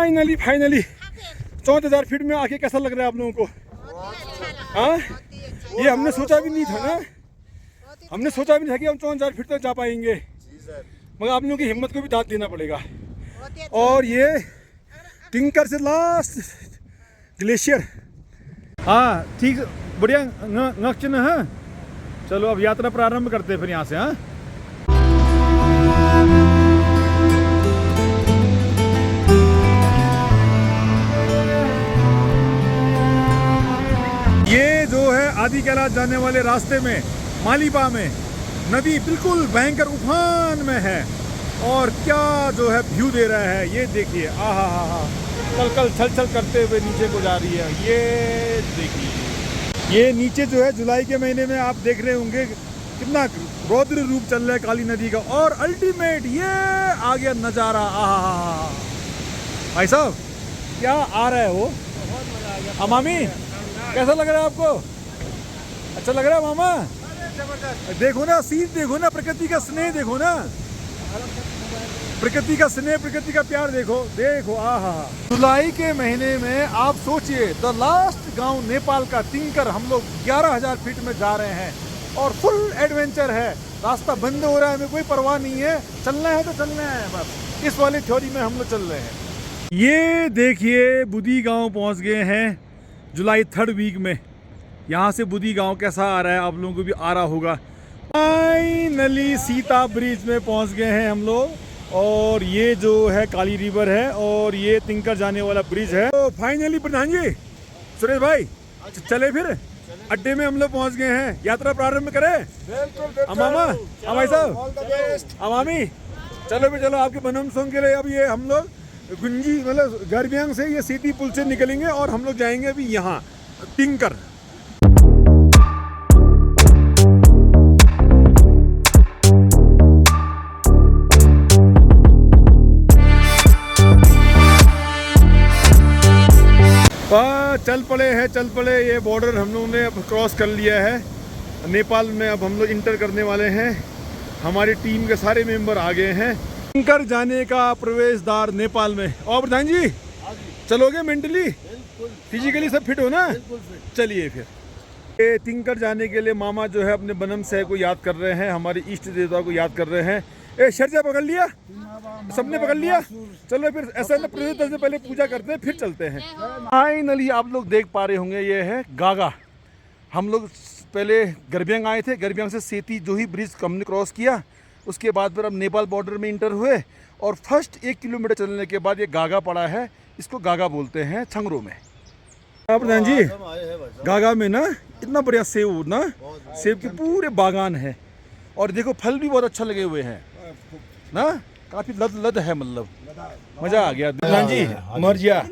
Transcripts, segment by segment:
Finally 14,000 feet में आके कैसा लग रहा है आप लोगों को? हाँ, ये हमने सोचा भी नहीं था ना, हमने सोचा भी नहीं था कि हम 14,000 फीट तक जा पाएंगे, मगर आप लोगों की हिम्मत को भी दाद देना पड़ेगा। और ये टिंकर से लास्ट ग्लेशियर। हाँ ठीक, बढ़िया नक्शन है। चलो अब यात्रा प्रारंभ करते हैं फिर यहाँ से। हाँ, ये जो है आदि कैलाश जाने वाले रास्ते में मालीबा में नदी बिल्कुल भयंकर उफान में है, और क्या जो है व्यू दे रहा है ये देखिए। आहा हा हा, कल कल छल छल करते हुए नीचे को जा रही है। ये देखिए, ये नीचे जो है जुलाई के महीने में आप देख रहे होंगे कितना रौद्र रूप चल रहा है काली नदी का। और अल्टीमेट ये आ गया नज़ारा। आहा, भाई साहब क्या आ रहा है वो? मामी कैसा लग रहा है आपको? अच्छा लग रहा है मामा? देखो ना सीन, देखो ना, प्रकृति का स्नेह देखो ना, प्रकृति का स्नेह, प्रकृति का प्यार देखो देखो। आहा, जुलाई के महीने में आप सोचिए, द लास्ट गांव नेपाल का टिंकर, हम लोग 11,000 फीट में जा रहे हैं और फुल एडवेंचर है। रास्ता बंद हो रहा है, हमें कोई परवाह नहीं है, चलना है तो चलना है बस, इस वाली थ्योरी में हम लोग चल रहे हैं। ये देखिए बुधी गांव पहुंच गए हैं जुलाई 3rd वीक में। यहाँ से बुधी गांव कैसा आ रहा है आप लोगों को भी आ रहा होगा। फाइनली सीता ब्रिज में पहुँच गए हैं हम लोग, और ये जो है काली रिवर है और ये टिंकर जाने वाला ब्रिज है। तो फाइनली प्रधान जी, सुरेश भाई, चले फिर अड्डे में हम लोग पहुंच गए हैं, यात्रा प्रारंभ करें। मामा, भाई साहब, मामी, चलो भी चलो, आपके बनम सोंग के लिए अब ये हम लोग गुंजी मतलब गर्बियांग से ये सीती पुल से निकलेंगे और हम लोग जाएंगे अभी यहाँ टिंकर। चल पड़े, ये बॉर्डर हम लोगों ने अब क्रॉस कर लिया है नेपाल में। अब हम लोग इंटर करने वाले हैं, हमारी टीम के सारे मेंबर आ गए हैं। टिंकर जाने का प्रवेश द्वार नेपाल में। और प्रधान जी चलोगे? मेंटली फिजिकली सब फिट हो ना? चलिए फिर। ये टिंकर जाने के लिए मामा जो है अपने बनम सह को याद कर रहे हैं, हमारे इष्ट देवता को याद कर रहे हैं। ए शर्जा पकड़ लिया, सबने पकड़ लिया। चलो फिर ऐसा ना, प्रवेश से पहले पूजा करते हैं फिर चलते हैं। फाइनली आप लोग देख पा रहे होंगे ये है गागा। हम लोग पहले गर्बियांग आए थे, गर्बियांग से सेती जो ही ब्रिज हमने क्रॉस किया, उसके बाद फिर अब नेपाल बॉर्डर में इंटर हुए, और फर्स्ट 1 किलोमीटर चलने के बाद ये गागा पड़ा है, इसको गागा बोलते हैं छंगरो में। प्रधान जी गागा में ना इतना बढ़िया सेब ना, सेब के पूरे बागान है, और देखो फल भी बहुत अच्छा लगे हुए हैं ना, काफी लद है, मतलब मजा आ गया। प्रधान जी मर्जिया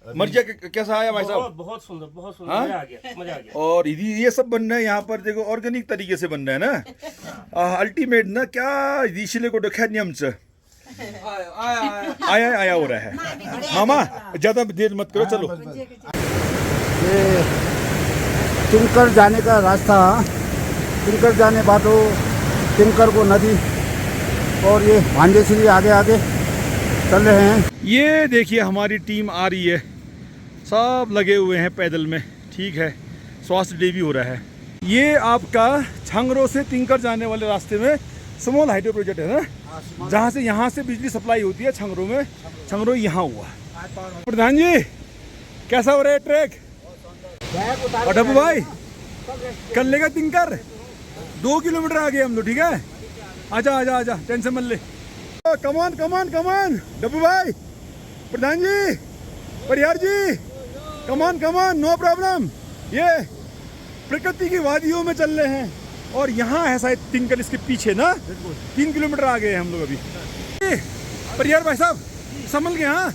मर्जिया कैसा आया भाई साहब? बहुत सुंदर, बहुत सुंदर, मजा आ गया, मजा आ गया। और ये सब बन रहा है यहाँ पर, देखो ऑर्गेनिक तरीके से बन रहा है ना। अल्टीमेट ना क्या दिशिले को देखा नियम से आया हो रहा है। मामा ज्यादा देर मत करो, चलो। ये टिंकर जाने का रास्ता, टिंकर जाने बाटो, टिंकर को नदी, और ये भांडेश्वरी आगे आगे चल रहे हैं। ये देखिए हमारी टीम आ रही है, सब लगे हुए हैं पैदल में, ठीक है, स्वास्थ्य डे भी हो रहा है। ये आपका छंगरो से टिंकर जाने वाले रास्ते में स्मॉल हाइड्रो प्रोजेक्ट है ना, जहाँ से यहाँ से बिजली सप्लाई होती है छंगरो में। छंगरो यहाँ हुआ। प्रधान जी कैसा हो रहा है ट्रैक? और डब्बू भाई कर लेगा टिंकर, 2 किलोमीटर आगे हम लोग, ठीक है? आजा आजा आजा, टेंशन मत ले। कमान कमान कमान, डब्बू भाई, प्रधान जी, परिहार जी, कमान कमान, नो प्रॉब्लम। ये प्रकृति की वादियों में चल रहे हैं, और यहाँ है शायद टिंकर, इसके पीछे ना 3 किलोमीटर आ गए हम लोग अभी। परिहार भाई साहब संभल गए। हाँ,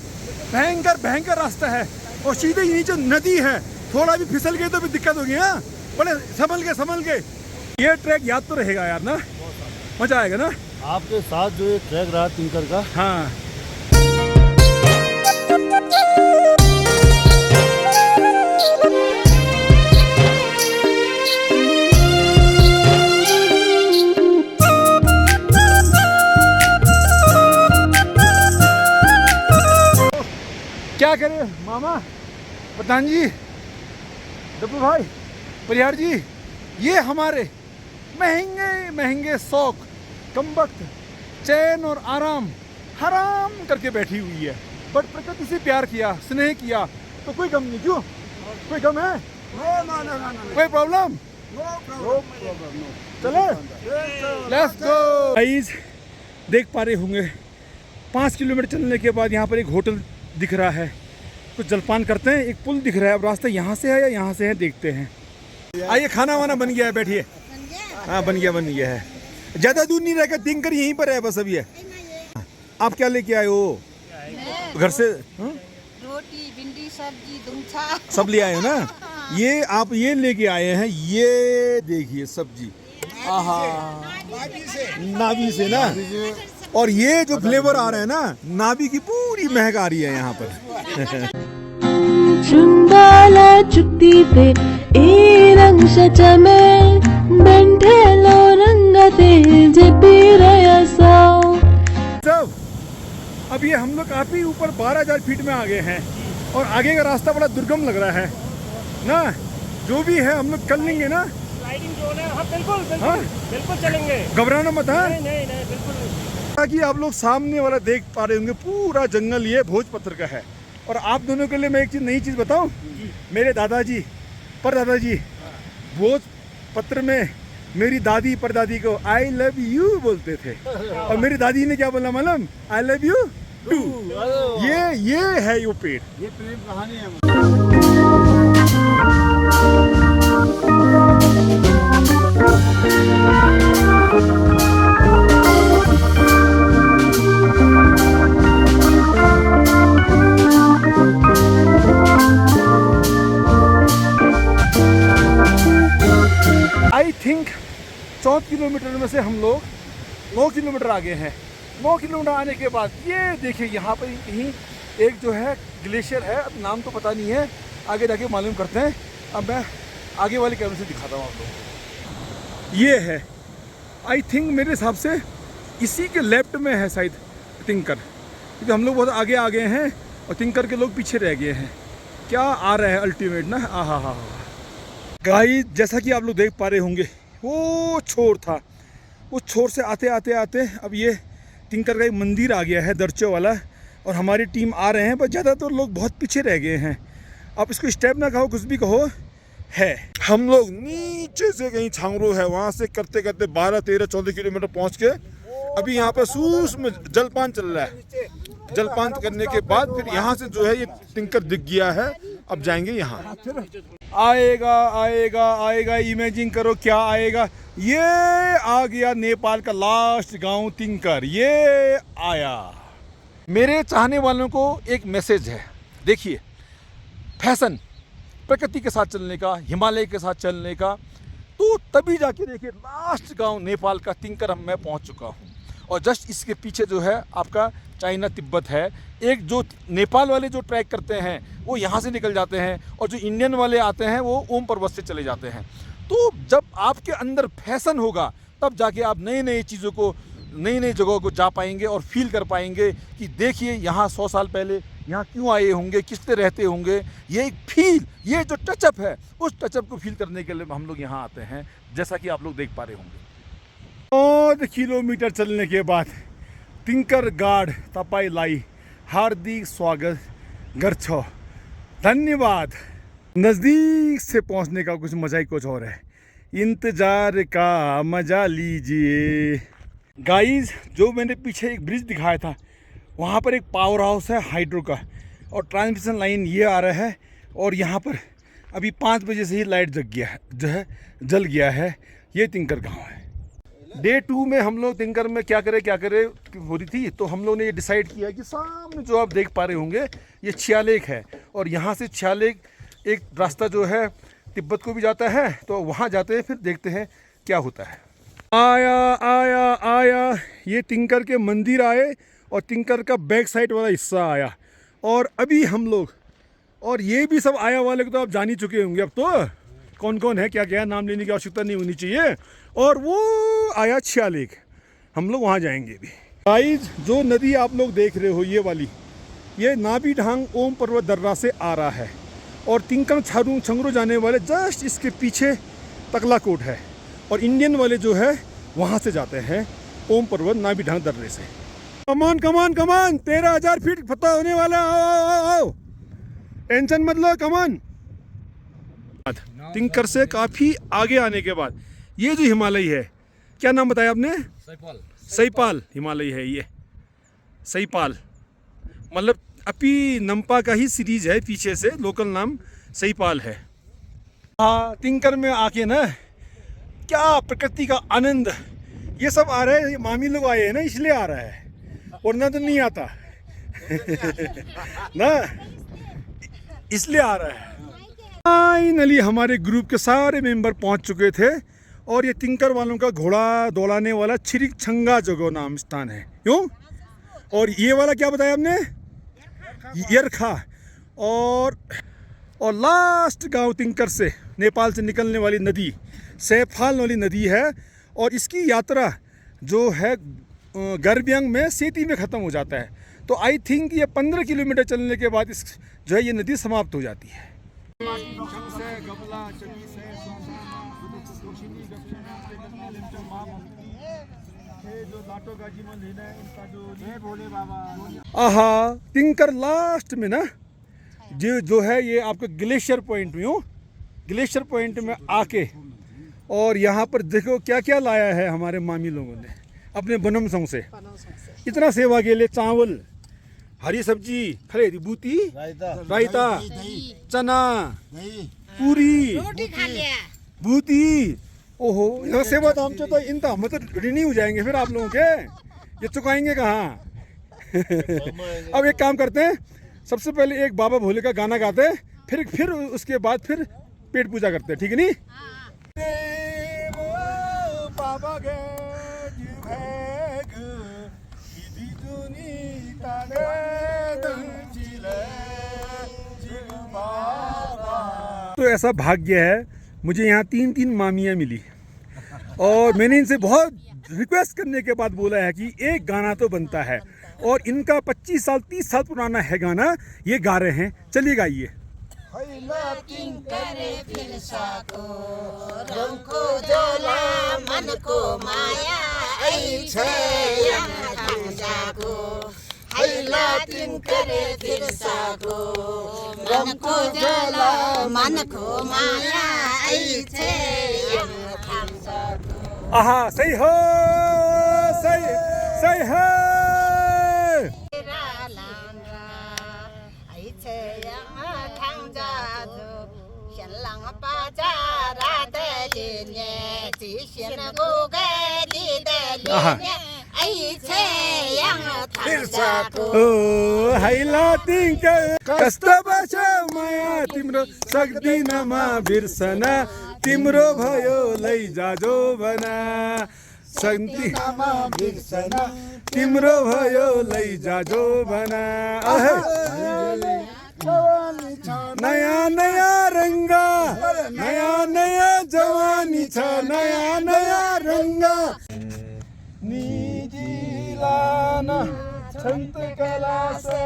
भयंकर भयंकर रास्ता है, और सीधे ही नीचे नदी है, थोड़ा भी फिसल गए तो भी दिक्कत होगी। हाँ, बड़े संभल के। ये ट्रैक याद तो रहेगा यार ना, मजा आएगा ना आपके साथ जो ये ट्रैक रहा टिंकर का। हाँ, क्या करें मामा, प्रधान जी, डब्बू भाई, परिहार जी, ये हमारे महंगे महंगे शौक, कमबख्त, चैन और आराम हराम करके बैठी हुई है। बट प्रकृति से प्यार किया, स्नेह किया तो कोई गम नहीं। क्यों, कोई गम है? कोई प्रॉब्लम? चले, लेट्स गो। गाइस देख पा रहे होंगे 5 किलोमीटर चलने के बाद यहाँ पर एक होटल दिख रहा है। कुछ जलपान करते हैं। एक पुल दिख रहा है। अब रास्ता यहाँ से है या यहाँ से है, देखते हैं। आइए, खाना वाना बन गया है, बैठिए। हाँ, बन गया है। ज़्यादा दूर नहीं रहेगा, टिंकर यहीं पर है बस अभी है। आप क्या लेके आए हो घर से? रोटी, भिंडी, सब्जी, दूंचा सब ले आए हो ना? ये आप ये लेके आए हैं, ये देखिए सब्जी, आहा, नाभी से ना। और ये जो फ्लेवर आ रहा है ना, नाभी की पूरी महक आ रही है यहाँ पर। Chundala chutite irang shachame bentelo rangate jepiraya sao। सब अब ये हम लोग काफी ऊपर 12,000 फीट में आ गए हैं और आगे का रास्ता बड़ा दुर्गम लग रहा है ना। जो भी है हम लोग कर लेंगे ना, स्लाइडिंग जोन है। हाँ बिल्कुल हाँ? बिल्कुल चलेंगे। घबराना मत। हाँ, नहीं बिल्कुल। कि आप लोग सामने वाला देख पा रहे होंगे, पूरा जंगल ये भोजपत्र का है। और आप दोनों के लिए मैं एक चीज़, नई चीज़ बताऊं, मेरे दादाजी, परदादाजी भोजपत्र में मेरी दादी परदादी को आई लव यू बोलते थे। और मेरी दादी ने क्या बोला मालूम? I love you too. ये है यो पेड़। ये प्रेम कहानी है। आई थिंक 14 किलोमीटर में से हम लोग 9 किलोमीटर आगे हैं। 9 किलोमीटर आने के बाद ये देखिए, यहाँ पर कहीं एक जो है ग्लेशियर है। अब नाम तो पता नहीं है, आगे जाके मालूम करते हैं। अब मैं आगे वाले कैमरे से दिखाता हूँ आप लोगों को। ये है, आई थिंक मेरे हिसाब से इसी के लेफ्ट में है शायद तिंकर, क्योंकि हम लोग बहुत आगे आ गए हैं और तिंकर के लोग पीछे रह गए हैं। क्या आ रहा है अल्टीमेट ना। आहा गाइस, जैसा कि आप लोग देख पा रहे होंगे, वो छोर था, उस छोर से आते आते आते अब ये तिंकर का एक मंदिर आ गया है, दर्चो वाला। और हमारी टीम आ रहे हैं, पर ज़्यादातर लोग बहुत पीछे रह गए हैं। आप इसको स्टेप ना कहो, कुछ भी कहो, है। हम लोग नीचे से कहीं छांगरू है, वहाँ से करते करते 12, 13, 14 किलोमीटर पहुँच के अभी यहाँ पर सूक्ष्म जलपान चल रहा है। जलपान करने के बाद फिर यहाँ से जो है ये तिंकर दिख गया है। अब जाएंगे यहाँ। आएगा आएगा आएगा, इमेजिन करो क्या आएगा। ये आ गया नेपाल का लास्ट गांव तिंकर, ये आया। मेरे चाहने वालों को एक मैसेज है, देखिए, फैशन प्रकृति के साथ चलने का, हिमालय के साथ चलने का, तो तभी जाके देखिए लास्ट गांव नेपाल का तिंकर मैं पहुंच चुका हूं। और जस्ट इसके पीछे जो है आपका चाइना तिब्बत है। एक जो नेपाल वाले जो ट्रैक करते हैं वो यहाँ से निकल जाते हैं, और जो इंडियन वाले आते हैं वो ओम पर्वत से चले जाते हैं। तो जब आपके अंदर फैशन होगा तब जाके आप नई नई चीज़ों को, नई नई जगहों को जा पाएंगे और फील कर पाएंगे कि देखिए यहाँ 100 साल पहले यहाँ क्यों आए होंगे, किससे रहते होंगे। ये एक फील, ये जो टचअप है, उस टचअप को फील करने के लिए हम लोग यहाँ आते हैं, जैसा कि आप लोग देख पा रहे होंगे। 100 किलोमीटर चलने के बाद तिंकर गाड तपाईलाई हार्दिक स्वागत गर्छ, धन्यवाद। नज़दीक से पहुंचने का कुछ मज़ा ही कुछ और है। इंतज़ार का मज़ा लीजिए। गाइस, जो मैंने पीछे एक ब्रिज दिखाया था, वहाँ पर एक पावर हाउस है हाइड्रो का, और ट्रांसमिशन लाइन ये आ रहा है। और यहाँ पर अभी 5 बजे से ही लाइट जल गया है। ये तिंकर गाँव है। डे 2 में हम लोग तिंकर में क्या करे हो रही थी, तो हम लोग ने ये डिसाइड किया कि सामने जो आप देख पा रहे होंगे ये छियालेक है, और यहाँ से छियालेक एक रास्ता जो है तिब्बत को भी जाता है, तो वहाँ जाते हैं, फिर देखते हैं क्या होता है। आया आया आया, ये तिंकर के मंदिर आए और तिंकर का बैक साइड वाला हिस्सा आया। और अभी हम लोग, और ये भी सब आया वाले को तो आप जान ही चुके होंगे। अब तो कौन कौन है, क्या क्या, नाम लेने की आवश्यकता नहीं होनी चाहिए। और वो आया छियालेक, हम लोग वहाँ जाएंगे भी। गाइस, जो नदी आप लोग देख रहे हो, ये वाली, ये नाबी ढांग ओम पर्वत दर्रा से आ रहा है और तिंकंग छारू छंगरो जाने वाले जस्ट इसके पीछे तकलाकोट है और इंडियन वाले जो है वहाँ से जाते हैं ओम पर्वत नाबी ढांग दर्रे से। कमान कमान कमान 13,000 फीट फतह होने वाला, आओ आओ आओ, टेंशन मत लो, कमान। तिंकर से काफ़ी आगे आने के बाद ये जो हिमालय है, क्या नाम बताया आपने? सईपाल हिमालय है ये, सईपाल मतलब अपी नंपा का ही सीरीज है, पीछे से लोकल नाम सईपाल है। हाँ, तिंकर में आके ना क्या प्रकृति का आनंद, ये सब आ रहे हैं, मामी लोग आए हैं ना इसलिए आ रहा है, वरना तो नहीं आता ना, इसलिए आ रहा है। फाइनली हमारे ग्रुप के सारे मेंबर पहुंच चुके थे और ये तिंकर वालों का घोड़ा दौड़ाने वाला छिरिक छंगा जगह नाम स्थान है, क्यों? और ये वाला क्या बताया आपने? यरखा। और लास्ट गांव तिंकर से नेपाल से निकलने वाली नदी सैफाल वाली नदी है और इसकी यात्रा जो है गर्बियांग में सेती में ख़त्म हो जाता है। तो आई थिंक ये 15 किलोमीटर चलने के बाद इस जो है ये नदी समाप्त हो जाती है। आहा, तिंकर लास्ट में ना जो है ये आपका ग्लेशियर पॉइंट में हो, ग्लेशियर पॉइंट में आके और यहाँ पर देखो क्या क्या लाया है हमारे मामी लोगों ने अपने बनम संग से। इतना सेवा के लिए चावल, हरी सब्जी, खरे बूती, रायता, चना, पूरी, बूती। ओहो, यहाँ सेवा तो हम तो इन तो ऋणी हो जाएंगे फिर आप लोगों के, ये चुकाएंगे कहाँ? अब एक काम करते हैं, सबसे पहले एक बाबा भोले का गाना गाते हैं, फिर उसके बाद फिर पेट पूजा करते हैं, ठीक है नहीं? तो ऐसा भाग्य है, मुझे यहाँ 3 मामियाँ मिली और मैंने इनसे बहुत रिक्वेस्ट करने के बाद बोला है कि एक गाना तो बनता है और इनका 25 साल 30 साल पुराना है गाना, ये गा रहे हैं, चलिए गाइए। आहा, सही हो, सही है। हैला तिंकर कस्तो बचा माया तिम्रो सक्दिनमा बिर्सना, तिम्रो भयो लैजाजो बना, सक्दिनमा बिर्सना, तिम्रो भयो लैजाजो बना। नया नया रंगा, नया नया जवानी छ, नया नया रंगा निजिलाना संत कला से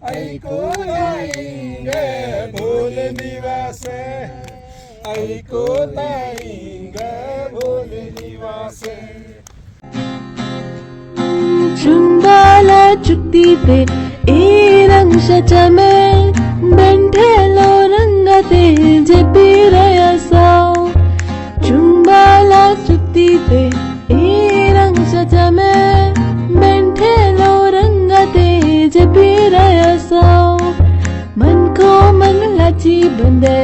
ऐको लाएंगे भोल निवास, ऐको लाएंगे भोल निवास। Shungala chukti pe irang shachame bendhelo rangate jepiraya sao. Shungala chukti pe irang shachame bendhelo rangate jepiraya sao. Man ko man lachi bande